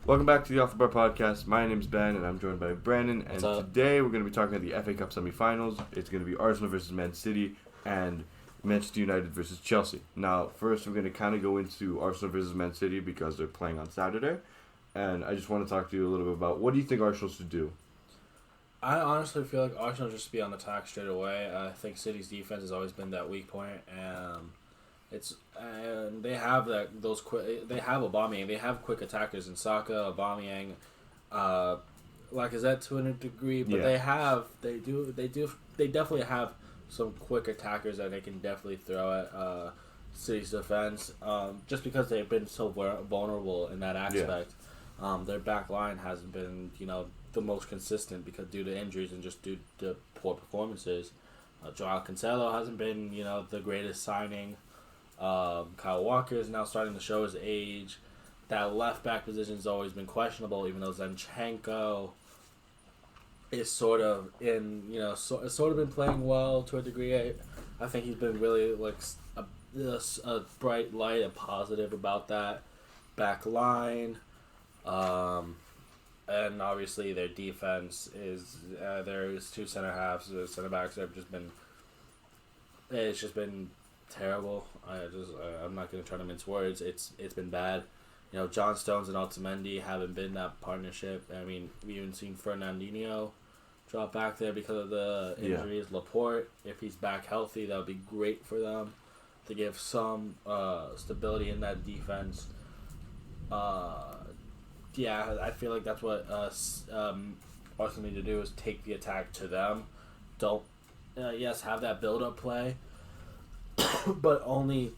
Welcome back to the Off the Bar Podcast. My name's Ben, and I'm joined by Brandon. And today we're going to be talking about the FA Cup semi-finals. It's going to be Arsenal versus Man City and Manchester United versus Chelsea. Now, first we're going to kind of go into Arsenal versus Man City because they're playing on Saturday. And I just want to talk to you a little bit about what do you think Arsenal should do? I honestly feel like Arsenal just be on the attack straight away. I think City's defense has always been that weak point, and they have they have Aubameyang, they have quick attackers in Saka, Aubameyang, Lacazette to a degree, but they definitely have some quick attackers that they can definitely throw at City's defense. Just because they've been so vulnerable in that aspect, their back line hasn't been the most consistent because due to injuries and just due to poor performances. Joao Cancelo hasn't been the greatest signing. Kyle Walker is now starting to show his age. That left back position has always been questionable, even though Zinchenko is sort of been playing well to a degree. I think he's been really a bright light, a positive about that back line. And obviously their defense is there's two center backs that have just been. It's just been terrible. I'm not gonna try to mince words. It's been bad. John Stones and Otamendi haven't been that partnership. I mean, we even seen Fernandinho drop back there because of the injuries. Yeah. Laporte, if he's back healthy, that would be great for them to give some stability in that defense. I feel like that's what Arsenal need to do is take the attack to them. Don't have that build-up play. But only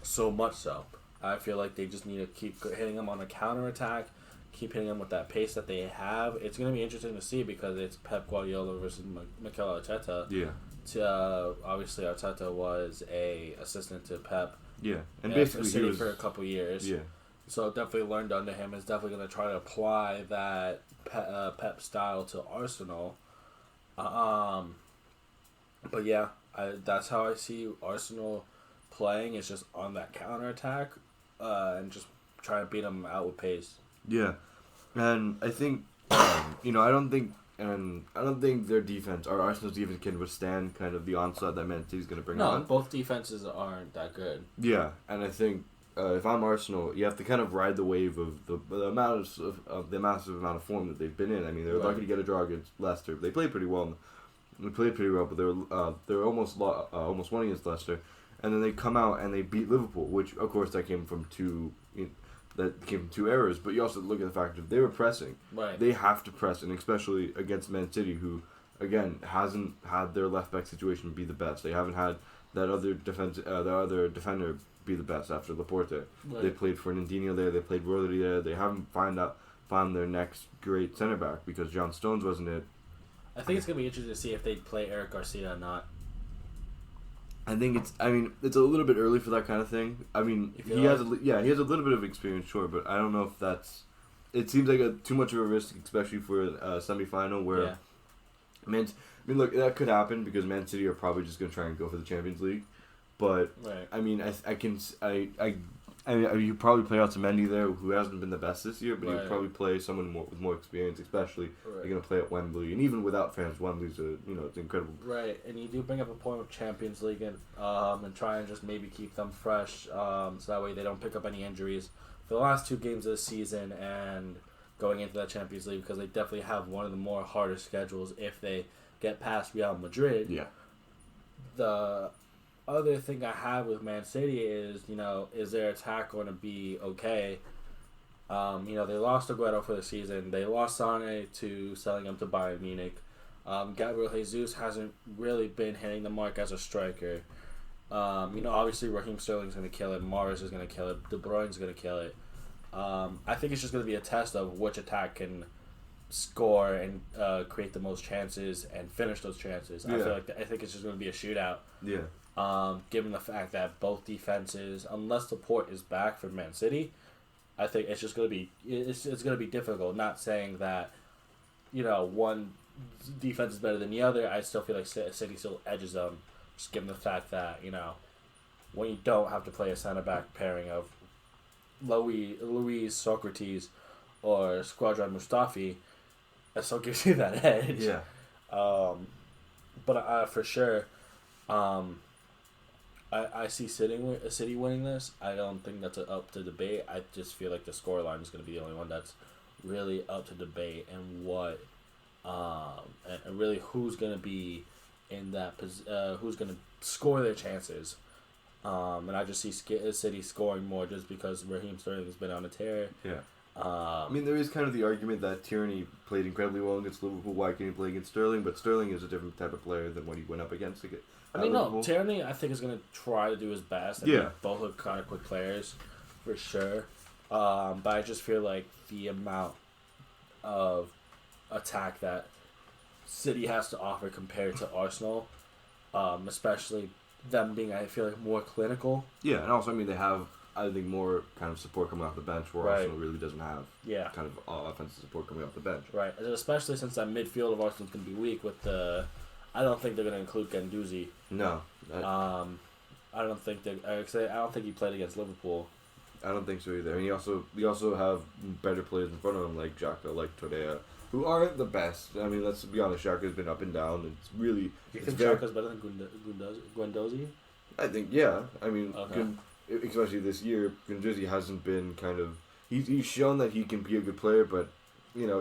so much so. I feel like they just need to keep hitting them on a counterattack, keep hitting them with that pace that they have. It's going to be interesting to see because it's Pep Guardiola versus Mikel Arteta. Yeah. Obviously, Arteta was a assistant to Pep. Yeah, and basically he was for a couple years. Yeah. So definitely learned under him. Is definitely going to try to apply that Pep style to Arsenal. But yeah. That's how I see Arsenal playing. It's just on that counterattack and just try to beat them out with pace. Yeah, and I think I don't think their defense or Arsenal's defense can withstand kind of the onslaught that Man City's going to bring on. No, both defenses aren't that good. Yeah, and I think if I'm Arsenal, you have to kind of ride the wave of the massive amount of form that they've been in. I mean, they were lucky to get a draw against Leicester. They played pretty well. They played pretty well, but they were almost won against Leicester, and then they come out and they beat Liverpool, which of course that came from two errors. But you also look at the fact that they were pressing. Right. They have to press, and especially against Man City, who again hasn't had their left back situation be the best. They haven't had that other defender be the best after Laporte. Right. They played Fernandinho there. They played Rodri there. They haven't found their next great center back because John Stones wasn't it. I think it's going to be interesting to see if they play Eric Garcia or not. I think it's a little bit early for that kind of thing. I mean, he has a little bit of experience, sure, but I don't know if that's... It seems like too much of a risk, especially for a semifinal where... Yeah. Look, that could happen because Man City are probably just going to try and go for the Champions League. But, right. I mean, you probably play Otamendi there, who hasn't been the best this year, but right. You probably play someone with more experience, especially right. You're going to play at Wembley. And even without fans, Wembley's it's incredible. Right, and you do bring up a point with Champions League and try and just maybe keep them fresh so that way they don't pick up any injuries for the last two games of the season and going into that Champions League because they definitely have one of the more harder schedules if they get past Real Madrid. Yeah. The other thing I have with Man City is, is their attack going to be okay? They lost Aguero for the season. They lost Sane to selling him to Bayern Munich. Gabriel Jesus hasn't really been hitting the mark as a striker. Obviously Raheem Sterling's going to kill it. Mahrez is going to kill it. De Bruyne's going to kill it. I think it's just going to be a test of which attack can score and create the most chances and finish those chances. Yeah. I think it's just going to be a shootout. Yeah. Given the fact that both defenses, unless Laporte is back for Man City, I think it's just going to be it's going to be difficult. Not saying that one defense is better than the other. I still feel like City still edges them, just given the fact that when you don't have to play a center back pairing of Luis, Socrates, or Squadron Mustafi, it still gives you that edge. Yeah. But for sure, I see City winning this. I don't think that's up to debate. I just feel like the scoreline is going to be the only one that's really up to debate, and and really who's going to be in that who's going to score their chances. And I just see City scoring more just because Raheem Sterling has been on a tear. Yeah. I mean, there is kind of the argument that Tierney played incredibly well against Liverpool. Why can't he play against Sterling? But Sterling is a different type of player than what he went up against. No, Tierney I think is going to try to do his best. I mean, both are kind of quick players, for sure. But I just feel like the amount of attack that City has to offer compared to Arsenal, especially them being, I feel like, more clinical. Yeah, and also, I mean, they have, I think, more kind of support coming off the bench where Arsenal really doesn't have kind of offensive support coming off the bench. Right, and especially since that midfield of Arsenal is going to be weak with the... I don't think they're going to include Guendouzi. No. I don't think I don't think he played against Liverpool. I don't think so either. And we also have better players in front of him, like Xhaka, like Torreira, who aren't the best. I mean, let's be honest, Xhaka's been up and down. It's really... You think Xhaka's better than Guendouzi? I think, yeah. I mean, especially this year, Guendouzi hasn't been kind of... He's shown that he can be a good player, but, you know,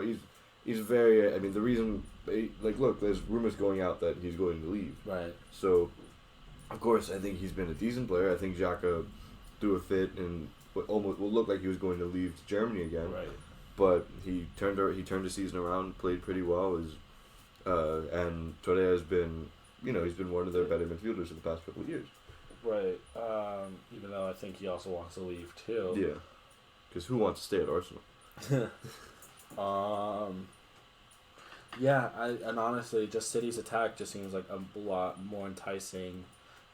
he's very... I mean, the reason... Like, look, there's rumors going out that he's going to leave. Right. So, of course, I think he's been a decent player. I think Xhaka threw a fit and will look like he was going to leave to Germany again. Right. But he turned the season around, played pretty well. And Torreira has been, he's been one of their better midfielders in the past couple of years. Right. Even though I think he also wants to leave too. Yeah. Because who wants to stay at Arsenal? Yeah, and honestly, just City's attack just seems like a lot more enticing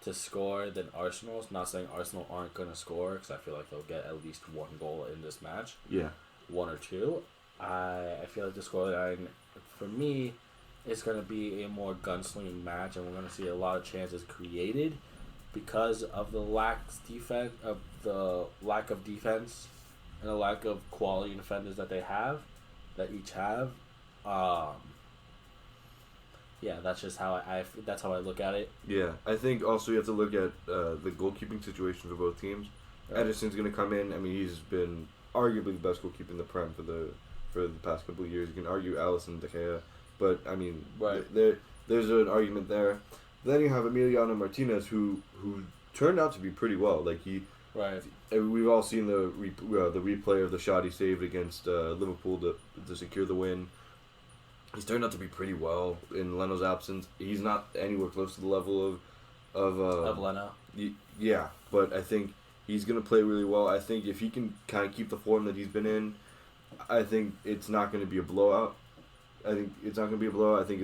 to score than Arsenal's. Not saying Arsenal aren't going to score, because I feel like they'll get at least one goal in this match. Yeah. One or two. I feel like the scoreline, for me, is going to be a more gunslinging match, and we're going to see a lot of chances created because of the lack of defense and the lack of quality defenders that each have. Yeah, that's just how that's how I look at it. Yeah, I think also you have to look at the goalkeeping situation for both teams. Right. Ederson's going to come in. I mean, he's been arguably the best goalkeeper in the Prem for the past couple of years. You can argue Alisson, De Gea, but I mean, there's an argument there. Then you have Emiliano Martinez, who turned out to be pretty well. Like we've all seen the replay of the shot he saved against Liverpool to secure the win. He's turned out to be pretty well in Leno's absence. He's not anywhere close to the level of Leno. Yeah, but I think he's going to play really well. I think if he can kind of keep the form that he's been in, I think it's not going to be a blowout. I think if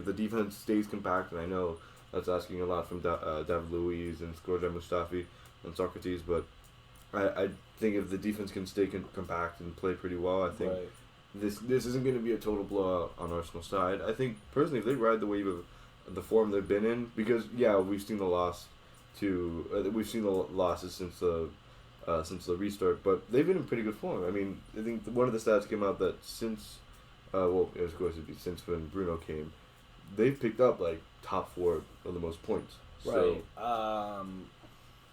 the defense stays compact, and I know that's asking a lot from David Luiz and Skodran Mustafi and Socrates, but I think if the defense can stay compact and play pretty well, I think... Right. This isn't going to be a total blowout on Arsenal's side. I think, personally, if they ride the wave of the form they've been in, because, yeah, we've seen the losses since the restart, but they've been in pretty good form. I mean, I think one of the stats came out that since, of course it'd be since when Bruno came, they've picked up, like, top 4 of the most points. Right. Right,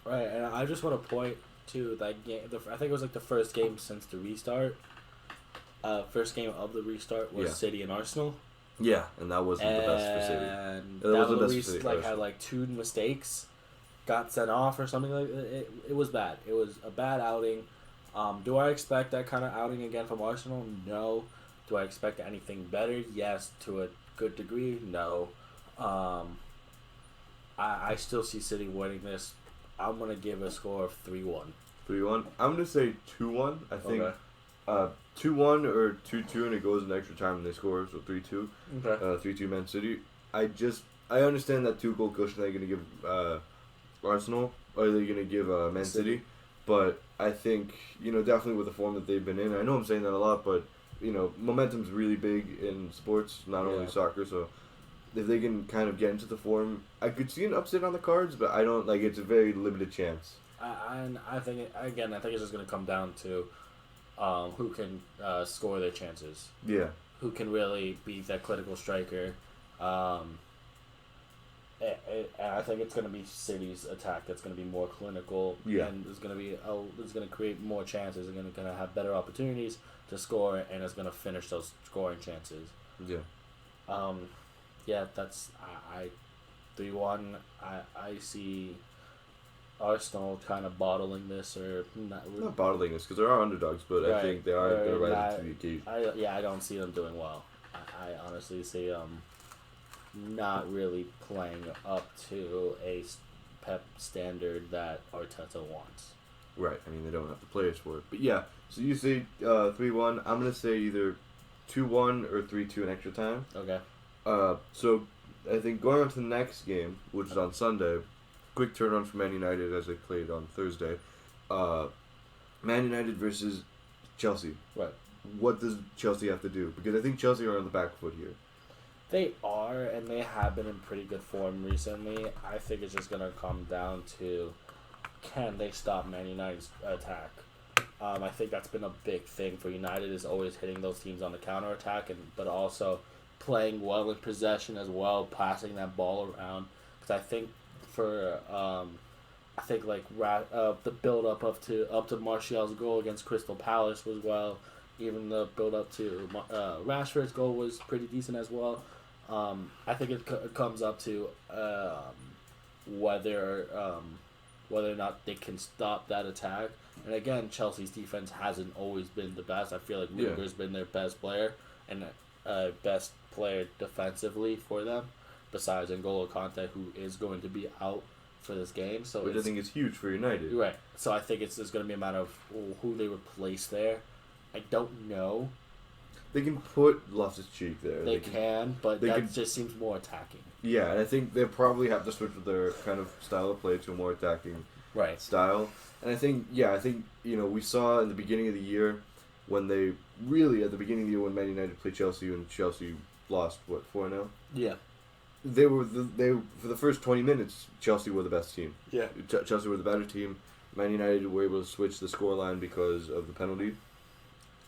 and I just want to point to that game. I think it was, like, the first game since the restart. First game of the restart was City and Arsenal. Yeah, and that wasn't the best for City. And Luiz had like 2 mistakes, got sent off or something like that. It was bad. It was a bad outing. Do I expect that kind of outing again from Arsenal? No. Do I expect anything better? Yes, to a good degree. No. I still see City winning this. I'm gonna give a score of 3-1. 3-1. I'm gonna say 2-1. I think. Okay. 2-1 or 2-2 and it goes in extra time and they score, so 3-2. Okay. 3-2 Man City. I understand that 2-goal cushion they're going to give Arsenal, or they're going to give Man City, but I think, definitely with the form that they've been in, I know I'm saying that a lot, but, momentum's really big in sports, not only soccer, so if they can kind of get into the form, I could see an upset on the cards, but I don't, it's a very limited chance. I think it's just going to come down to who can score their chances. Yeah. Who can really be that critical striker. I think it's going to be City's attack that's going to be more clinical, and is going to create more chances. They're going to have better opportunities to score, and it's going to finish those scoring chances. Yeah. Yeah, that's I 3-1. I see Arsenal kind of bottling this or not bottling this because there are underdogs, but right. I think they are going to rise to the occasion. I don't see them doing well. I honestly see them not really playing up to a Pep standard that Arteta wants. Right. I mean, they don't have the players for it. But yeah, so you say 3-1. I'm going to say either 2-1 or 3-2 in extra time. Okay. So I think going on to the next game, which is on Sunday, quick turnaround for Man United as they played on Thursday. Man United versus Chelsea. Right. What does Chelsea have to do? Because I think Chelsea are on the back foot here. They are, and they have been in pretty good form recently. I think it's just going to come down to, can they stop Man United's attack? I think that's been a big thing for United, is always hitting those teams on the counterattack, but also playing well in possession as well, passing that ball around. Because I think the build up to Martial's goal against Crystal Palace was well. Even the build up to Rashford's goal was pretty decent as well. I think it comes up to whether or not they can stop that attack. And again, Chelsea's defense hasn't always been the best. I feel like Rudiger's been their best player and best player defensively for them, besides N'Golo Kante, who is going to be out for this game. So which I think is huge for United. Right. So I think it's going to be a matter of who they replace there. I don't know. They can put Loftus-Cheek there. They can, but just seems more attacking. Yeah, and I think they probably have to switch with their kind of style of play to a more attacking style. And I think, we saw in the beginning of the year when they really, at the beginning of the year when Man United played Chelsea and Chelsea lost, 4-0? Yeah. They for the first 20 minutes, Chelsea were the best team. Yeah. Chelsea were the better team. Man United were able to switch the scoreline because of the penalty.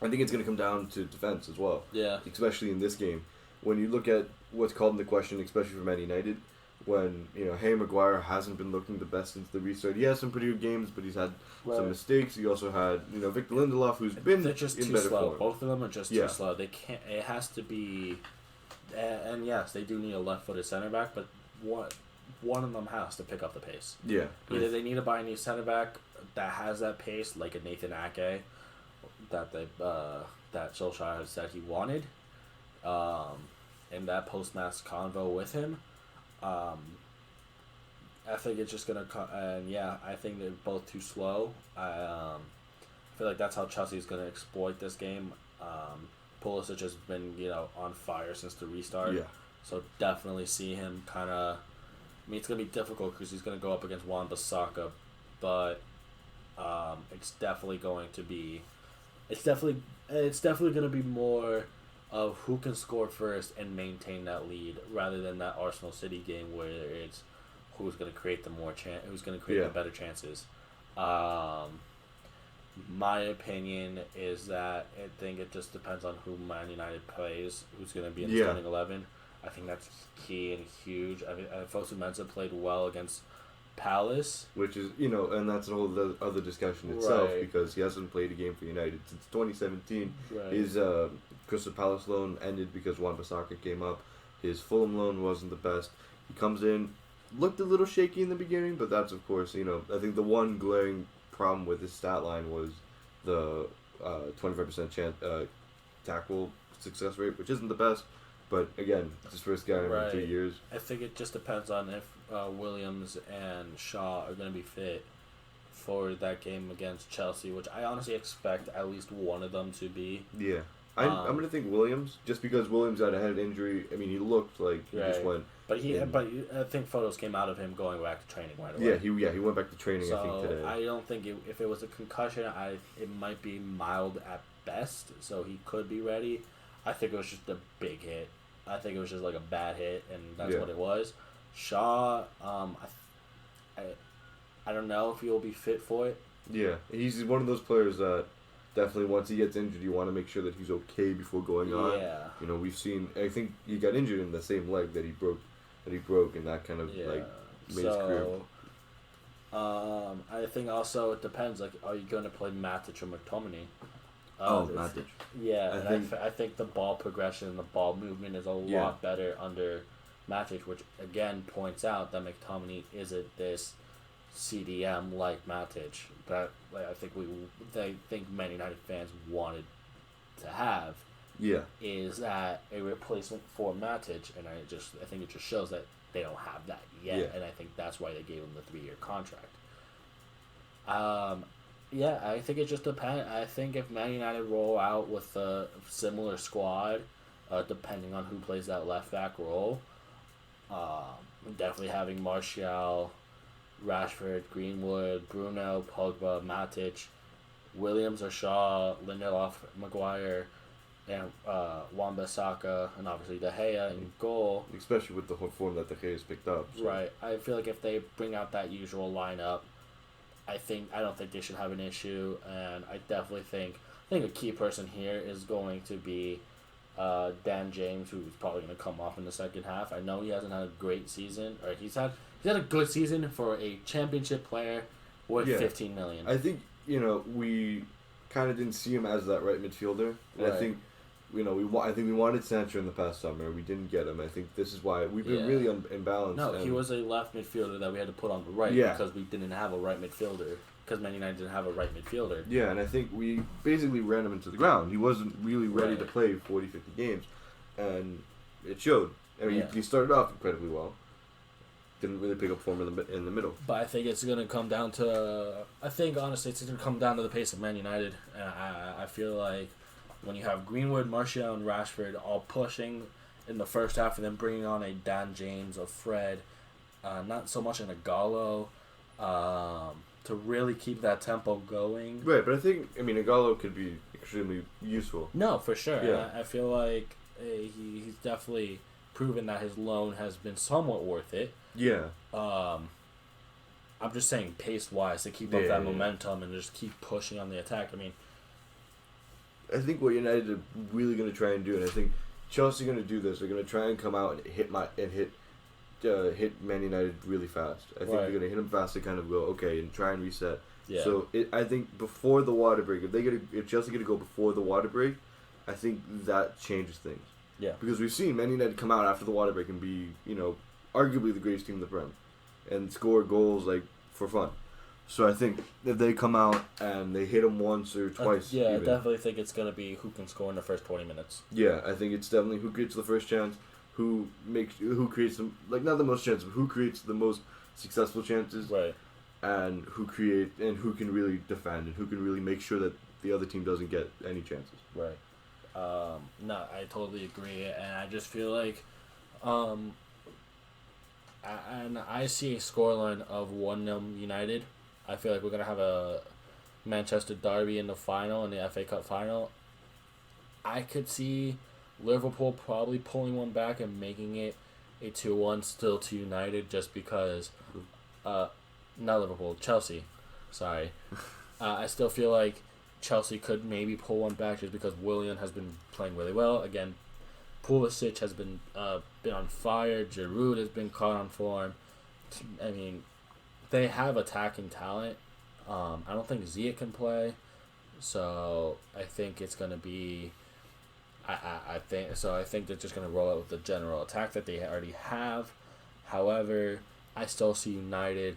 I think it's going to come down to defense as well. Yeah. Especially in this game. When you look at what's called into question, especially for Man United, when, Harry Maguire hasn't been looking the best since the restart. He has some pretty good games, but he's had some mistakes. He also had, Victor Lindelof, who's been They're just in too better slow. form. Both of them are just too slow. They can't. It has to be. And yes, they do need a left-footed center back, but one of them has to pick up the pace. Yeah. Either they need to buy a new center back that has that pace, like a Nathan Ake, that Solskjaer has said he wanted, in that post-match convo with him. I think it's just gonna come, and I think they're both too slow. I feel like that's how Chelsea's gonna exploit this game. Pulisic has been on fire since the restart. Yeah. So definitely see him kind of. I mean, it's gonna be difficult because he's gonna go up against Wan-Bissaka, but it's definitely going to be. It's definitely going to be more of who can score first and maintain that lead, rather than that Arsenal City game where it's who's going to create who's going to create the better chances. My opinion is that I think it just depends on who Man United plays, who's going to be in the starting 11. I think that's key and huge. I mean, Fosu Mensah played well against Palace, which is and that's a whole other discussion itself, because he hasn't played a game for United since 2017. His Crystal Palace loan ended because Wan-Bissaka came up. His Fulham loan wasn't the best. He comes in, looked a little shaky in the beginning, but that's of course I think the one glaring problem with his stat line was the 25% chance tackle success rate, which isn't the best. But again, it's his first game in 2 years. I think it just depends on if Williams and Shaw are going to be fit for that game against Chelsea, which I honestly expect at least one of them to be. Yeah. I'm going to think Williams, just because Williams had a head injury. I mean, he looked like he just went. But I think photos came out of him going back to training right away. Yeah, he went back to training, so I think, today. I don't think if it was a concussion, it might be mild at best, so he could be ready. I think it was just a big hit. I think it was just like a bad hit, and that's what it was. Shaw, I don't know if he'll be fit for it. Yeah, he's one of those players that definitely once he gets injured, you want to make sure that he's okay before going on. Yeah. You know, we've seen. I think he got injured in the same leg that he broke, and that kind of like made his career. I think also it depends. Like, are you going to play Matic or McTominay? Matic. Yeah, I think the ball progression and the ball movement is a lot better under Matic, which again points out that McTominay isn't this CDM like Matic that I think Man United fans wanted to have. Yeah, is that a replacement for Matic, and I think it just shows that they don't have that yet, and I think that's why they gave him the 3-year contract. I think it just depends. I think if Man United roll out with a similar squad, depending on who plays that left back role, definitely having Martial, Rashford, Greenwood, Bruno, Pogba, Matic, Williams or Shaw, Lindelof, Maguire, and Wan-Bissaka, and obviously De Gea in goal. Especially with the form that De Gea has picked up. So. Right. I feel like if they bring out that usual lineup, I don't think they should have an issue, and I definitely think a key person here is going to be Dan James, who's probably going to come off in the second half. I know he hasn't had a great season, or he's had a good season for a championship player worth $15 million. I think we kind of didn't see him as that right midfielder, and I think I think we wanted Sancho in the past summer. We didn't get him. I think this is why we've been really imbalanced. No, he was a left midfielder that we had to put on the right because we didn't have a right midfielder. Because Man United didn't have a right midfielder. Yeah, and I think we basically ran him into the ground. He wasn't really ready to play 40, 50 games, and it showed. I mean, he started off incredibly well. Didn't really pick up form in the middle. But I think it's going to come down to... I think, honestly, it's going to come down to the pace of Man United. And I feel like when you have Greenwood, Martial, and Rashford all pushing in the first half and then bringing on a Dan James, a Fred, not so much an Ighalo, to really keep that tempo going. Right, but I think, Ighalo could be extremely useful. No, for sure. Yeah. I feel like he's definitely proven that his loan has been somewhat worth it. Yeah. I'm just saying pace-wise to keep up that momentum and just keep pushing on the attack. I think what United are really going to try and do, and I think Chelsea are going to do this, they're going to try and come out and hit Man United really fast. I think they're going to hit them fast to kind of go, okay, and try and reset. Yeah. So I think before the water break, if Chelsea get to go before the water break, I think that changes things. Yeah. Because we've seen Man United come out after the water break and be, arguably the greatest team in the Prem, and score goals for fun. So I think if they come out and they hit them once or twice, I definitely think it's going to be who can score in the first 20 minutes. Yeah, I think it's definitely who creates the first chance, who creates them, not the most chances, but who creates the most successful chances, right? And who can really defend and who can really make sure that the other team doesn't get any chances. Right. No, I totally agree, and I just feel like, and I see a scoreline of 1-0 United. I feel like we're gonna have a Manchester derby in the final, in the FA Cup final. I could see Liverpool probably pulling one back and making it a 2-1 still to United, just because, not Liverpool, Chelsea. Sorry. I still feel like Chelsea could maybe pull one back just because Willian has been playing really well. Again, Pulisic has been on fire. Giroud has been caught on form. They have attacking talent. I don't think Ziyech can play, so I think it's gonna be. I think they're just gonna roll out with the general attack that they already have. However, I still see United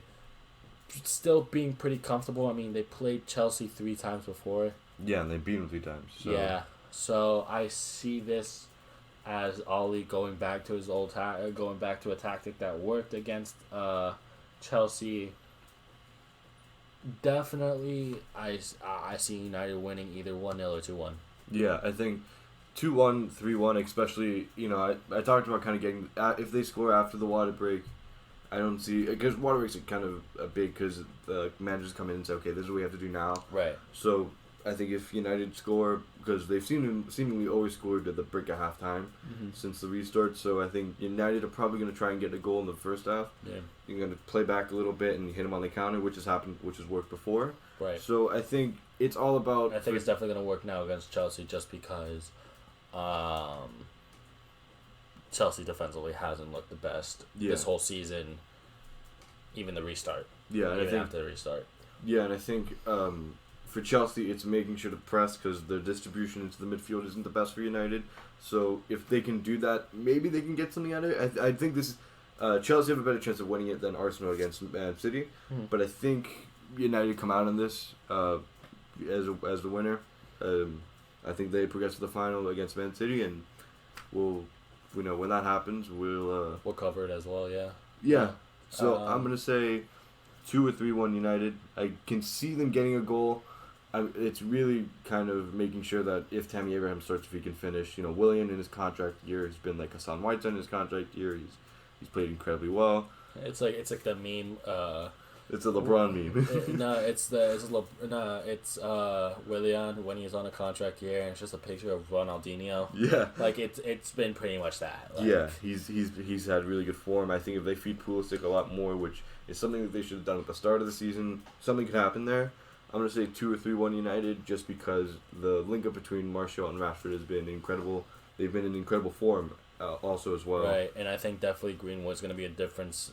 still being pretty comfortable. they played Chelsea 3 times before. Yeah, and they beat them 3 times. So. Yeah, so I see this as Ole going back to his going back to a tactic that worked against Chelsea. Definitely, I see United winning either 1-0 or 2-1. Yeah, I think 2-1, 3-1, especially, I talked about kind of getting, if they score after the water break, I don't see, because water breaks are kind of big because the managers come in and say, okay, this is what we have to do now. Right. So I think if United score, because they've seemingly always scored at the break at halftime since the restart, so I think United are probably going to try and get a goal in the first half. Yeah. You're going to play back a little bit and hit them on the counter, which has happened, which has worked before. Right. So I think it's all about... I think it's definitely going to work now against Chelsea just because Chelsea defensively hasn't looked the best this whole season, even the restart. Yeah, and even I think, after the restart. Yeah, and I think for Chelsea, it's making sure to press because their distribution into the midfield isn't the best for United. So if they can do that, maybe they can get something out of it. I think this Chelsea have a better chance of winning it than Arsenal against Man City. But I think United come out on this as the winner. I think they progress to the final against Man City, and when that happens, we'll cover it as well. Yeah. Yeah. So I'm gonna say 2 or 3-1 United. I can see them getting a goal. It's really kind of making sure that if Tammy Abraham starts, if he can finish. Willian in his contract year has been like Hassan Whiteside in his contract year. He's played incredibly well. It's like the meme. It's a LeBron meme. It's Willian when he's on a contract year, and it's just a picture of Ronaldinho. Yeah. Like it's been pretty much that. Like, yeah, he's had really good form. I think if they feed Pulisic a lot more, which is something that they should have done at the start of the season, something could happen there. I'm going to say 2 or 3-1 United just because the link-up between Martial and Rashford has been incredible. They've been in incredible form also as well. Right, and I think definitely Greenwood's going to be a difference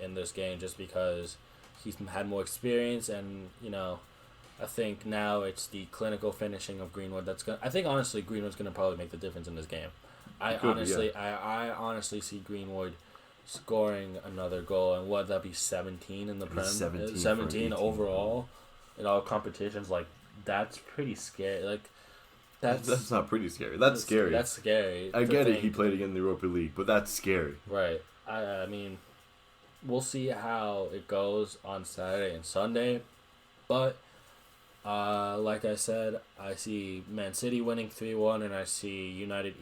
in this game just because he's had more experience and, I think now it's the clinical finishing of Greenwood that's going to... I think, honestly, Greenwood's going to probably make the difference in this game. I honestly see Greenwood scoring another goal, and what that be 17 in the Prem? 17 overall in all competitions. Like, that's pretty scary. Like, that's not pretty scary. That's scary. That's scary. I get it. He played again in the Europa League, but that's scary. Right. I mean, we'll see how it goes on Saturday and Sunday, but like I said, I see Man City winning 3-1, and I see United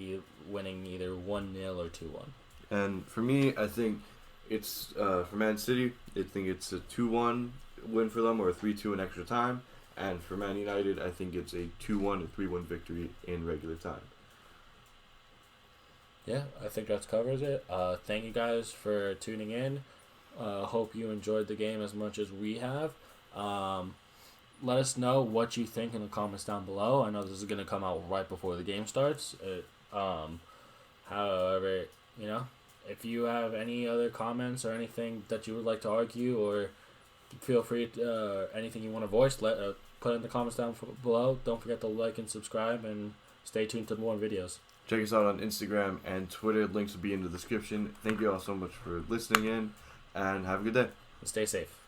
winning either 1-0 or 2-1. And for me, I think it's for Man City. I think it's a 2-1 win for them, or a 3-2 in extra time. And for Man United, I think it's a 2-1 or 3-1 victory in regular time. Yeah, I think that covers it. Thank you guys for tuning in. Hope you enjoyed the game as much as we have. Let us know what you think in the comments down below. I know this is going to come out right before the game starts. However, if you have any other comments or anything that you would like to argue, or feel free to anything you want to voice, put it in the comments down below. Don't forget to like and subscribe, and stay tuned to more videos. Check us out on Instagram and Twitter. Links will be in the description. Thank you all so much for listening in, and have a good day. Stay safe.